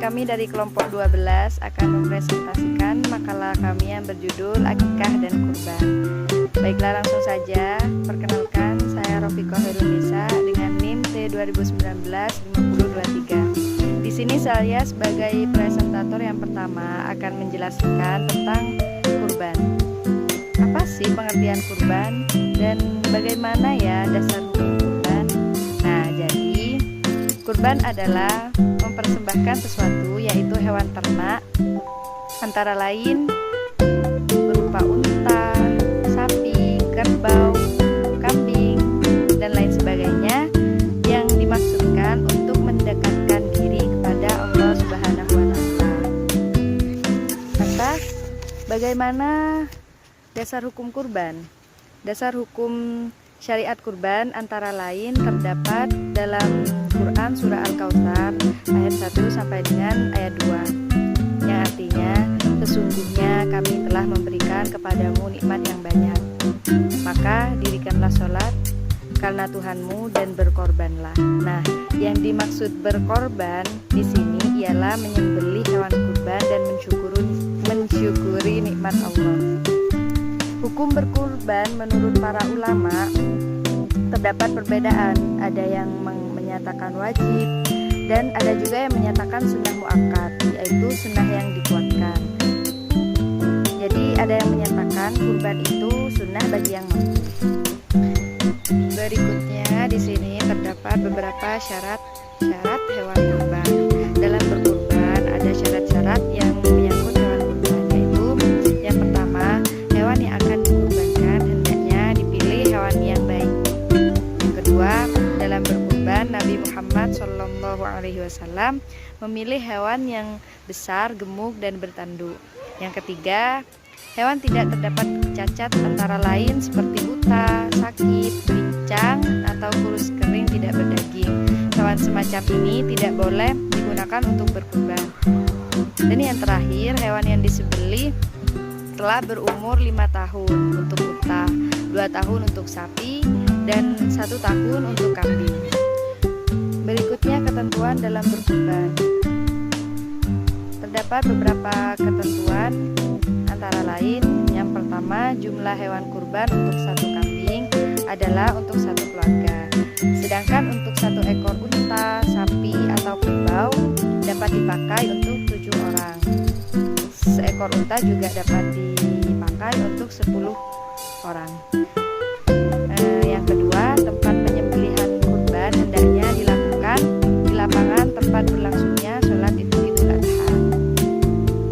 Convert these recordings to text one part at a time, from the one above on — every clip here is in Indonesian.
kami dari kelompok 12 akan mempresentasikan makalah kami yang berjudul Akikah dan Kurban. Baiklah, langsung saja. Perkenalkan, saya Rofiqah Herunisa dengan NIM T2019-5023. Di sini saya sebagai presentator yang pertama akan menjelaskan tentang kurban. Apa sih pengertian kurban dan bagaimana ya dasar hukum kurban? Nah, jadi kurban adalah mempersembahkan sesuatu, yaitu hewan ternak, antara lain berupa unta, sapi, kerbau, kambing, dan lain sebagainya, yang dimaksudkan untuk mendekatkan diri kepada Allah Subhanahu wa Ta'ala. Lantas, bagaimana dasar hukum kurban? Dasar hukum syariat kurban antara lain terdapat dalam Quran surah Al-Kautsar ayat 1 sampai dengan ayat 2, yang artinya, sesungguhnya kami telah memberikan kepadamu nikmat yang banyak, maka dirikanlah sholat karena Tuhanmu dan berkorbanlah. Nah, yang dimaksud berkorban di sini ialah menyembelih hewan kurban dan mensyukuri nikmat Allah. Hukum berkurban menurut para ulama terdapat perbedaan. Ada yang menyatakan wajib dan ada juga yang menyatakan sunnah muakkad, yaitu sunnah yang dikuatkan. Jadi ada yang menyatakan kurban itu sunnah bagi yang mampu. Berikutnya di sini terdapat beberapa syarat hewan kurban. Dalam berkurban ada syarat-syarat yang menyangkut hewan kurban, yaitu yang pertama, hewan yang akan dikurbankan hendaknya dipilih hewan yang baik. Yang kedua, dalam berkurban Nabi Muhammad SAW memilih hewan yang besar, gemuk, dan bertanduk. Yang ketiga, hewan tidak terdapat cacat antara lain seperti buta, sakit, pincang, atau kurus kering tidak berdaging. Hewan semacam ini tidak boleh digunakan untuk berkurban. Dan yang terakhir, hewan yang disembelih telah berumur 5 tahun untuk unta, 2 tahun untuk sapi, dan 1 tahun untuk kambing. Berikutnya ketentuan dalam berkurban. Terdapat beberapa ketentuan, antara lain yang pertama, jumlah hewan kurban untuk 1 kambing adalah untuk 1 keluarga. Sedangkan untuk 1 ekor unta, sapi, atau kerbau dapat dipakai untuk 7 orang. Seekor unta juga dapat dipakai untuk 10 orang. Yang kedua, tempat penyembelihan kurban hendaknya dilakukan di lapangan tempat berlangsungnya sholat Idul Adha.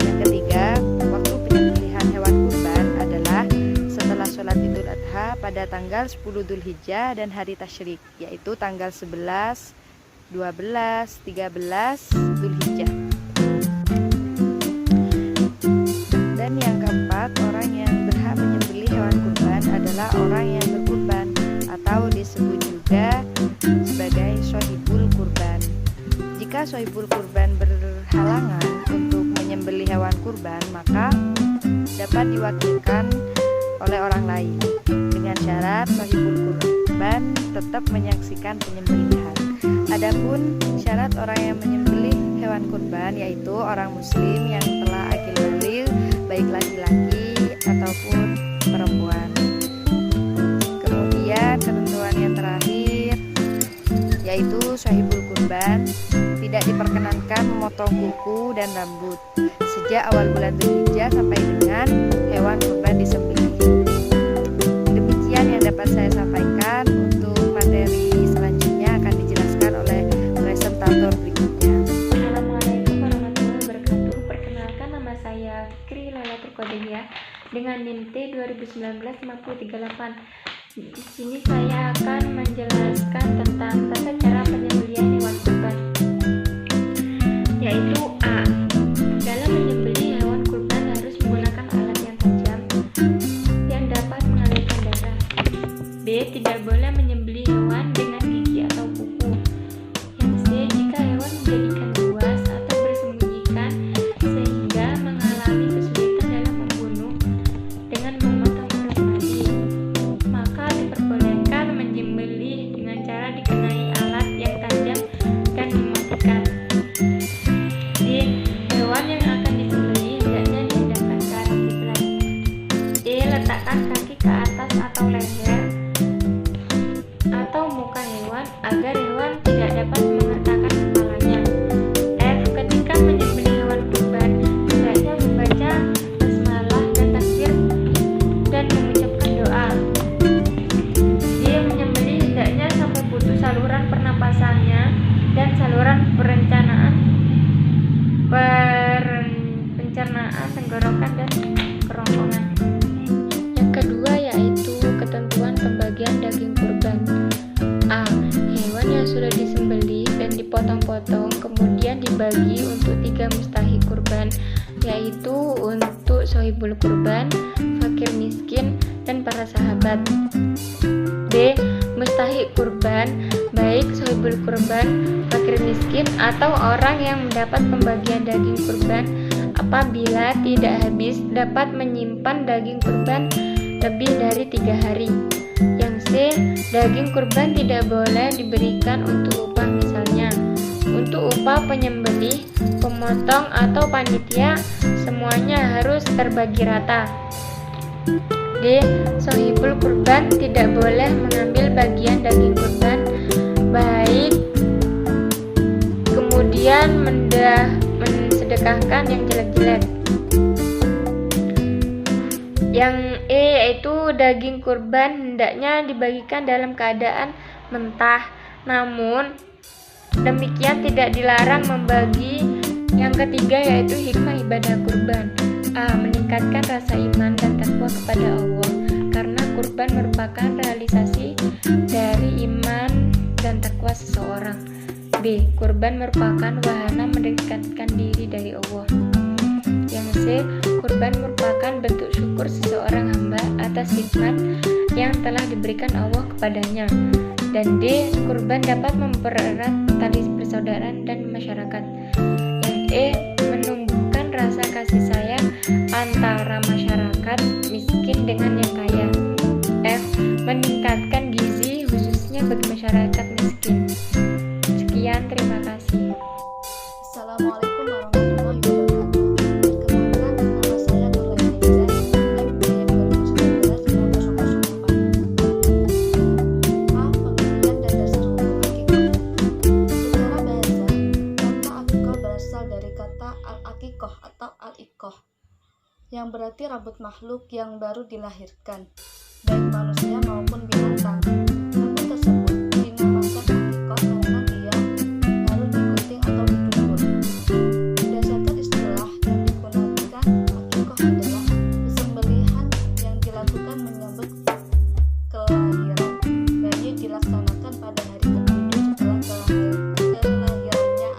Yang ketiga, waktu penyembelihan hewan kurban adalah setelah sholat Idul Adha pada tanggal 10 Dzulhijjah dan hari tasyrik, yaitu tanggal 11, 12, 13 Dzulhijjah. Dan yang keempat, orang yang berhak menyembelih hewan kurban adalah orang yang berkurban, atau disebut juga sebagai sohibul kurban. Jika sohibul kurban berhalangan untuk menyembelih hewan kurban, maka dapat diwakilkan oleh orang lain, dengan syarat sohibul kurban tetap menyaksikan penyembelihan. Adapun syarat orang yang menyembelih hewan kurban yaitu orang muslim yang telah akil baligh, baik laki-laki ataupun perempuan. Kemudian ketentuan yang terakhir yaitu sohibul kurban tidak diperkenankan memotong kuku dan rambut sejak awal bulan Dzulhijjah sampai dengan hewan kurban disembelih. Demikian yang dapat saya sampaikan. Untuk materi selanjutnya akan dijelaskan oleh presentator berikutnya. Assalamualaikum warahmatullahi wabarakatuh. Perkenalkan, nama saya Fikri Lailatul Qadiyah dengan NIM T2019-5038. Di sini saya akan menjelaskan tentang tata cara penyembelihan hewan kurban, yaitu A. Dalam menyembelih hewan kurban harus menggunakan alat yang tajam yang dapat mengalirkan darah. B. Tidak boleh menyembelih hewan dengan gigi atau kuku. Yang C. Jika hewan menjadikan buas atau bersembunyikan sehingga mengalami kesulitan dalam membunuh dengan memotong perut maka diperbolehkan menyembelih dengan cara dikenai alat yang tajam dan mematikan. D. tenggorokan dan kerongkongan. Yang kedua yaitu ketentuan pembagian daging kurban. A. Hewan yang sudah disembelih dan dipotong-potong kemudian dibagi untuk 3 mustahik kurban, yaitu untuk sohibul kurban, fakir miskin, dan para sahabat. B. Mustahik kurban, baik sohibul kurban, fakir miskin, atau orang yang mendapat pembagian daging kurban apabila tidak habis dapat menyimpan daging kurban lebih dari 3 hari. Yang C. Daging kurban tidak boleh diberikan untuk upah, misalnya untuk upah penyembelih, pemotong, atau panitia, semuanya harus terbagi rata. D. Sohibul kurban tidak boleh mengambil bagian daging kurban, baik kemudian mensedekahkan yang jelek-jelek. Yang E yaitu daging kurban hendaknya dibagikan dalam keadaan mentah, namun demikian tidak dilarang membagi. Yang ketiga yaitu hikmah ibadah kurban. A. Meningkatkan rasa iman dan takwa kepada Allah, karena kurban merupakan realisasi dari iman dan takwa seseorang. B. Kurban merupakan wahana mendekatkan diri dari Allah. Yang C. Kurban merupakan bentuk syukur seseorang hamba atas nikmat yang telah diberikan Allah kepadanya. Dan D. Kurban dapat mempererat tali persaudaraan dan masyarakat. Yang E. Menumbuhkan rasa kasih sayang antara masyarakat miskin dengan yang kaya. F. Meningkatkan gizi khususnya bagi masyarakat miskin. Sekian, terima kasih. Assalamualaikum warahmatullahi wabarakatuh. Perkenalkan, nama saya Nurul Nisa, MPI 2019-2024. A. Pengertian dan dasar hukum akikoh. Secara bahasa, kata akikoh berasal dari kata al-akikoh atau al-ikoh, yang berarti rambut makhluk yang baru dilahirkan, baik manusia maupun binatang. Rambut tersebut dinamakan akikoh karena dia baru digunting atau dicukur. Berdasarkan istilah yang digunakan, akikoh adalah sembelihan yang dilakukan menyambut kelahiran bayi, dilaksanakan pada hari ke-7 setelah kelahirannya anak,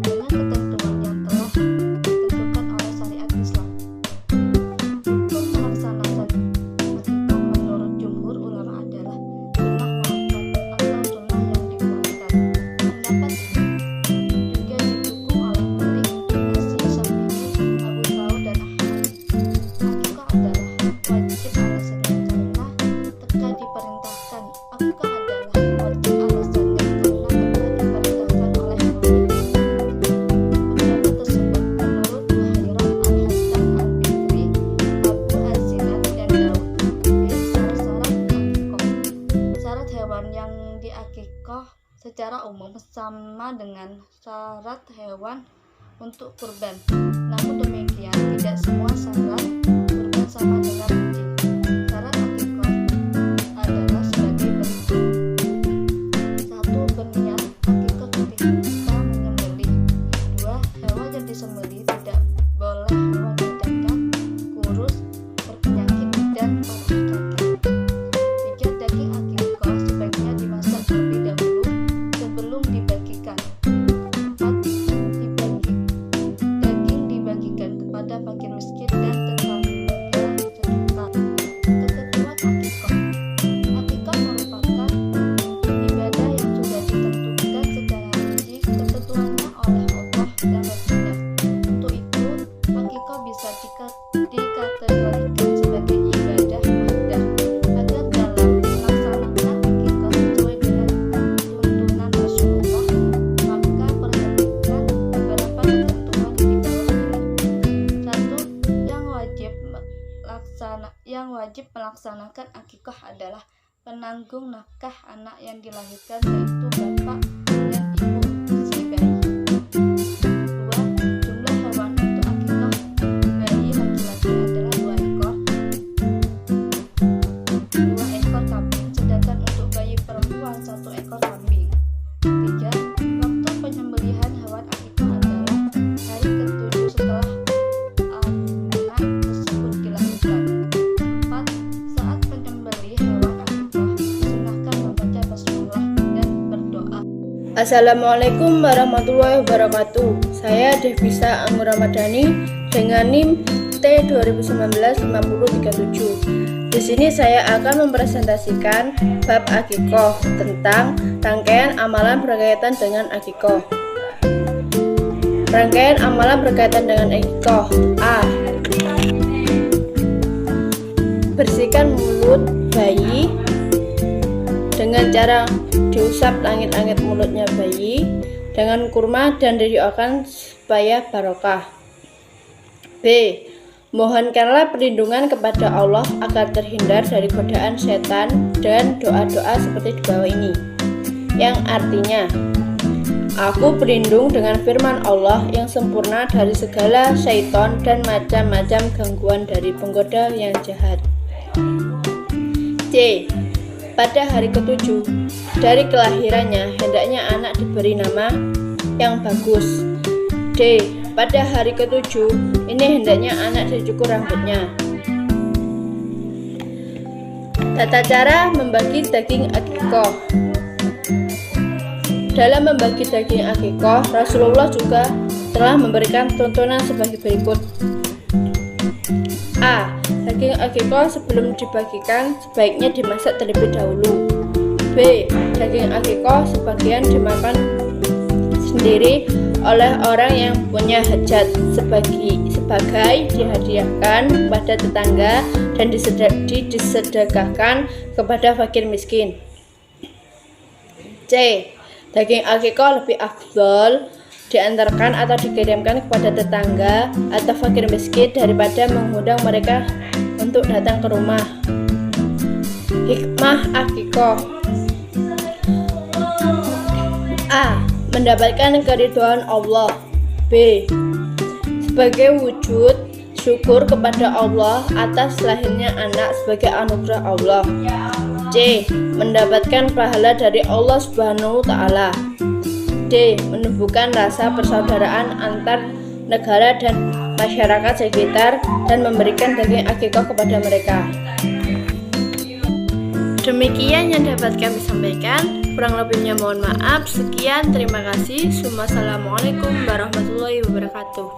dengan ketentuan yang telah ditentukan oleh syariat Islam. Hukum melaksanakan akikoh menurut jumhur ulama adalah sunnah muakkad atau sunnah yang dikuatkan. Pendapat ini juga didukung oleh Malik, Nasi, Syafi'i, Abu Thawr, dan Ahmad. Akikoh adalah wajib alasannya karena teka diperintahkan. Akikoh adalah wajib alasannya karena teka diperintahkan oleh Nabi. Pendapat tersebut menurut Muhairah Al-Hasan Al-Bikri, Abu Az-Zinad, dan Daud. B. Syarat-syarat akikoh. Syarat hewan yang diakikoh secara umum sama dengan syarat hewan untuk kurban. Namun demikian, tidak semua syarat kurban sama dengan kunci. Syarat akikoh adalah sebagai berikut. 1. Berniat akikoh ketika menyembelih. 2. Hewan yang disembelih tidak boleh hewan yang cacat, kurus, berpenyakit, dan patah kaki. 3. Daging akikoh sebaiknya dimasak terlebih dahulu sebelum dibagikan. 4. Daging dibagikan kepada fakir miskin dan tetangga sekitar. Ketentuan akikoh. Akikoh merupakan ibadah yang sudah ditentukan secara rinci ketentuannya oleh Allah dan Rasulnya. Untuk itu, akikoh bisa dikategorikan sebagai ibadah wahdah. Agar dalam melaksanakan akikoh sesuai dengan tuntunan Rasulullah, maka perhatikan beberapa ketentuan di bawah ini. 1. Yang wajib melaksanakan akikoh adalah penanggung nafkah anak yang dilahirkan, yaitu bapak dan ibu si bayi. 2. Jumlah hewan untuk akikoh bayi laki-laki adalah 2 ekor, 2 ekor kambing, sedangkan untuk bayi perempuan 1 ekor kambing. 3. Waktu penyembelihan hewan akikoh adalah hari ke-7 setelah Assalamualaikum warahmatullahi wabarakatuh. Saya Devisa Anggur Ramadhani dengan NIM T2019-5037. Di sini saya akan mempresentasikan bab akikoh tentang rangkaian amalan berkaitan dengan akikoh. Rangkaian amalan berkaitan dengan akikoh. A. Bersihkan mulut bayi dengan cara diusap langit-langit mulutnya bayi dengan kurma dan didoakan supaya barokah. B. Mohonkanlah perlindungan kepada Allah agar terhindar dari godaan setan dengan doa-doa seperti di bawah ini, yang artinya, aku berlindung dengan firman Allah yang sempurna dari segala syaitan dan macam-macam gangguan dari penggoda yang jahat. C. Pada hari ke-7 dari kelahirannya, hendaknya anak diberi nama yang bagus. D. Pada hari ke-7 ini hendaknya anak dicukur rambutnya. Tata cara membagi daging akikoh. Dalam membagi daging akikoh, Rasulullah juga telah memberikan tuntunan sebagai berikut. A. Daging akikoh sebelum dibagikan sebaiknya dimasak terlebih dahulu. B. Daging akikoh sebagian dimakan sendiri oleh orang yang punya hajat sebagai dihadiahkan kepada tetangga dan disedekahkan kepada fakir miskin. C. Daging akikoh lebih afdol diantarkan atau dikirimkan kepada tetangga atau fakir miskin daripada mengundang mereka untuk datang ke rumah. Hikmah akikoh. A. Mendapatkan keridhaan Allah. B. Sebagai wujud syukur kepada Allah atas lahirnya anak sebagai anugerah Allah. C. Mendapatkan pahala dari Allah Subhanahu wa Ta'ala. D. Menumbuhkan rasa persaudaraan antar negara dan masyarakat sekitar dan memberikan daging akikoh kepada mereka. Demikian yang dapat kami sampaikan. Kurang lebihnya mohon maaf. Sekian, terima kasih. Wassalamualaikum warahmatullahi wabarakatuh.